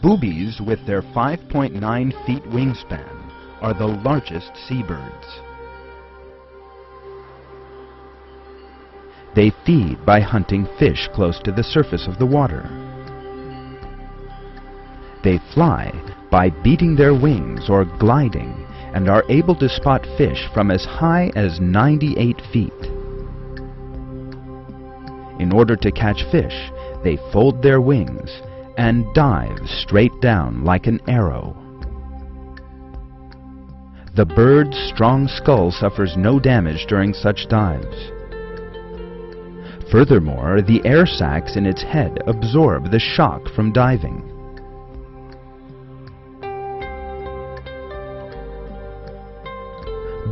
Boobies, with their 5.9 feet wingspan, are the largest seabirds. They feed by hunting fish close to the surface of the water. They fly by beating their wings or gliding, and are able to spot fish from as high as 98 feet. In order to catch fish, they fold their wings and dive straight down like an arrow. The bird's strong skull suffers no damage during such dives. Furthermore, the air sacs in its head absorb the shock from diving.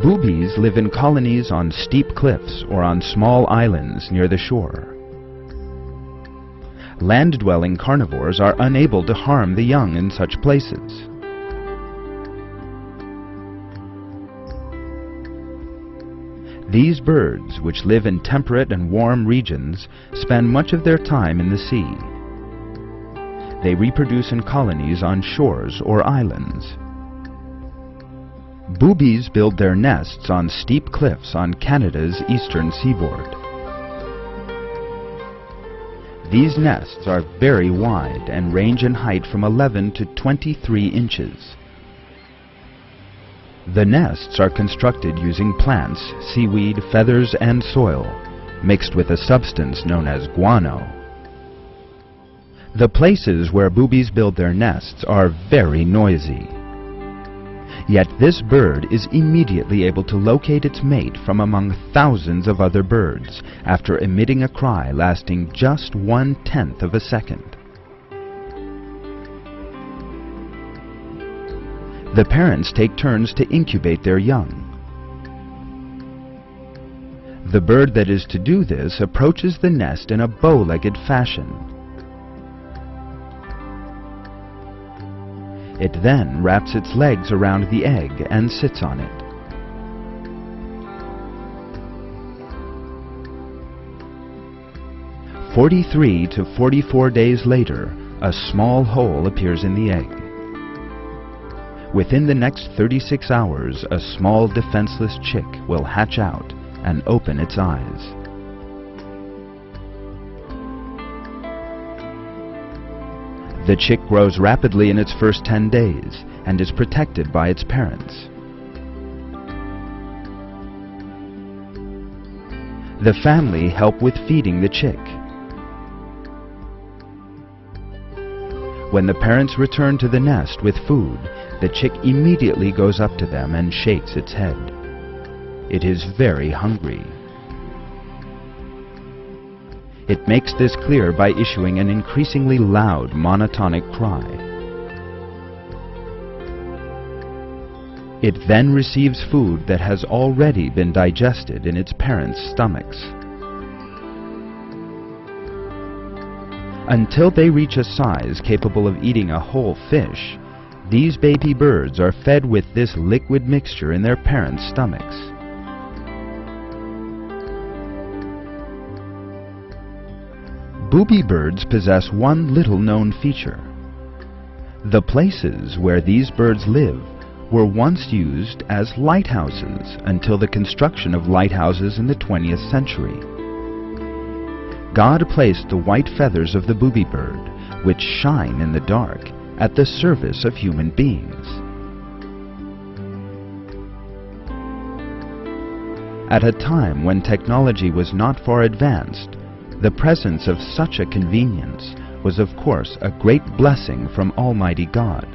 Boobies live in colonies on steep cliffs or on small islands near the shore. Land-dwelling carnivores are unable to harm the young in such places. These birds, which live in temperate and warm regions, spend much of their time in the sea. They reproduce in colonies on shores or islands. Boobies build their nests on steep cliffs on Canada's eastern seaboard. These nests are very wide and range in height from 11 to 23 inches. The nests are constructed using plants, seaweed, feathers, and soil, mixed with a substance known as guano. The places where boobies build their nests are very noisy. Yet this bird is immediately able to locate its mate from among thousands of other birds after emitting a cry lasting just 1/10 of a second. The parents take turns to incubate their young. The bird that is to do this approaches the nest in a bow-legged fashion. It then wraps its legs around the egg and sits on it. "43 to 44 days later, a small hole appears in the egg. Within the next 36 hours, a small defenseless chick will hatch out and open its eyes. The chick grows rapidly in its first 10 days and is protected by its parents. The family help with feeding the chick. When the parents return to the nest with food, the chick immediately goes up to them and shakes its head. It is very hungry. It makes this clear by issuing an increasingly loud monotonic cry. It then receives food that has already been digested in its parents' stomachs. Until they reach a size capable of eating a whole fish, these baby birds are fed with this liquid mixture in their parents' stomachs. Booby birds possess one little-known feature. The places where these birds live were once used as lighthouses until the construction of lighthouses in the 20th century. God placed the white feathers of the booby bird, which shine in the dark, at the service of human beings. At a time when technology was not far advanced, the presence of such a convenience was of course a great blessing from Almighty God.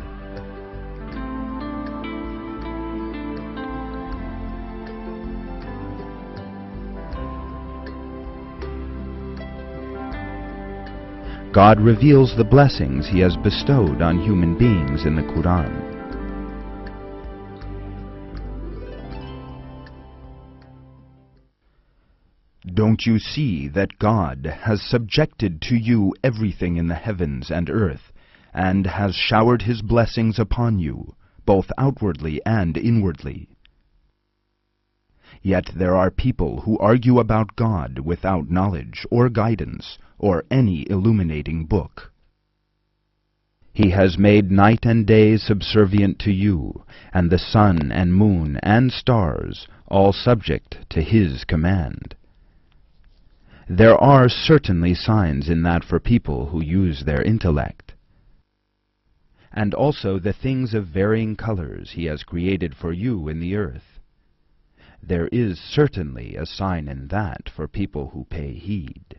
God reveals the blessings He has bestowed on human beings in the Quran. Don't you see that God has subjected to you everything in the heavens and earth, and has showered His blessings upon you, both outwardly and inwardly? Yet there are people who argue about God without knowledge or guidance or any illuminating book. He has made night and day subservient to you, and the sun and moon and stars, all subject to His command. There are certainly signs in that for people who use their intellect. And also the things of varying colors He has created for you in the earth. There is certainly a sign in that for people who pay heed.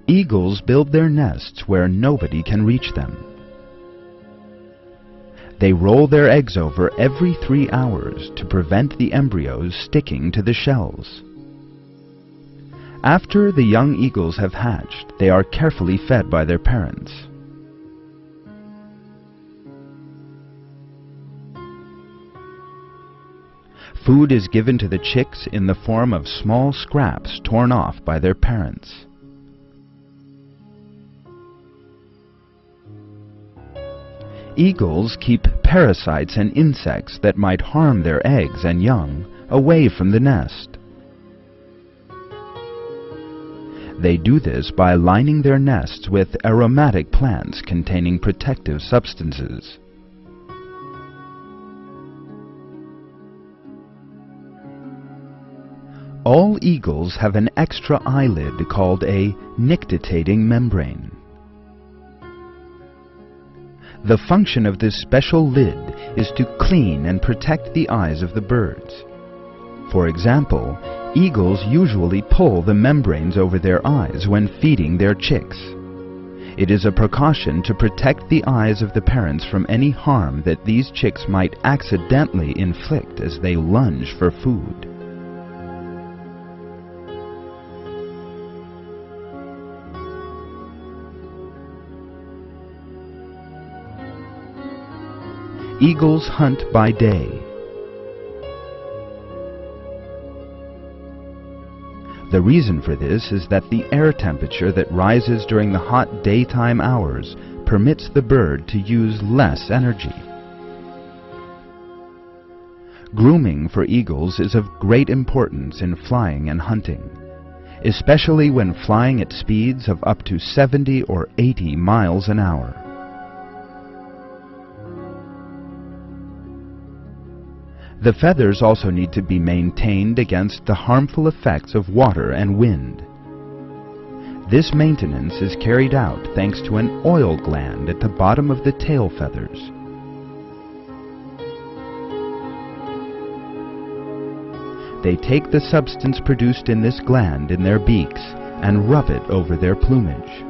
Eagles build their nests where nobody can reach them. They roll their eggs over every 3 hours to prevent the embryos sticking to the shells. After the young eagles have hatched, they are carefully fed by their parents. Food is given to the chicks in the form of small scraps torn off by their parents. Eagles keep parasites and insects that might harm their eggs and young away from the nest. They do this by lining their nests with aromatic plants containing protective substances. All eagles have an extra eyelid called a nictitating membrane. The function of this special lid is to clean and protect the eyes of the birds. For example, eagles usually pull the membranes over their eyes when feeding their chicks. It is a precaution to protect the eyes of the parents from any harm that these chicks might accidentally inflict as they lunge for food. Eagles hunt by day. The reason for this is that the air temperature that rises during the hot daytime hours permits the bird to use less energy. Grooming for eagles is of great importance in flying and hunting, especially when flying at speeds of up to 70 or 80 miles an hour. The feathers also need to be maintained against the harmful effects of water and wind. This maintenance is carried out thanks to an oil gland at the bottom of the tail feathers. They take the substance produced in this gland in their beaks and rub it over their plumage.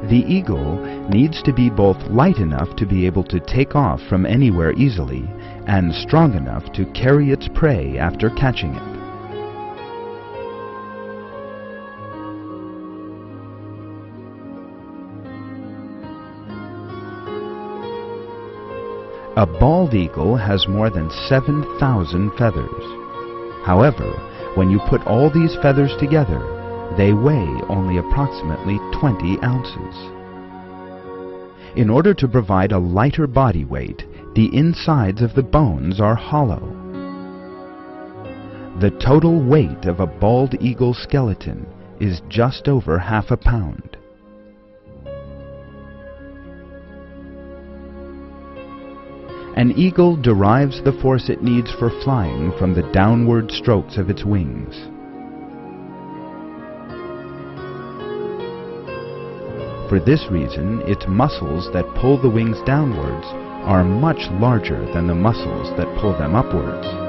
The eagle needs to be both light enough to be able to take off from anywhere easily and strong enough to carry its prey after catching it. A bald eagle has more than 7,000 feathers. However, when you put all these feathers together, they weigh only approximately 20 ounces. In order to provide a lighter body weight, the insides of the bones are hollow. The total weight of a bald eagle skeleton is just over half a pound. An eagle derives the force it needs for flying from the downward strokes of its wings. For this reason, its muscles that pull the wings downwards are much larger than the muscles that pull them upwards.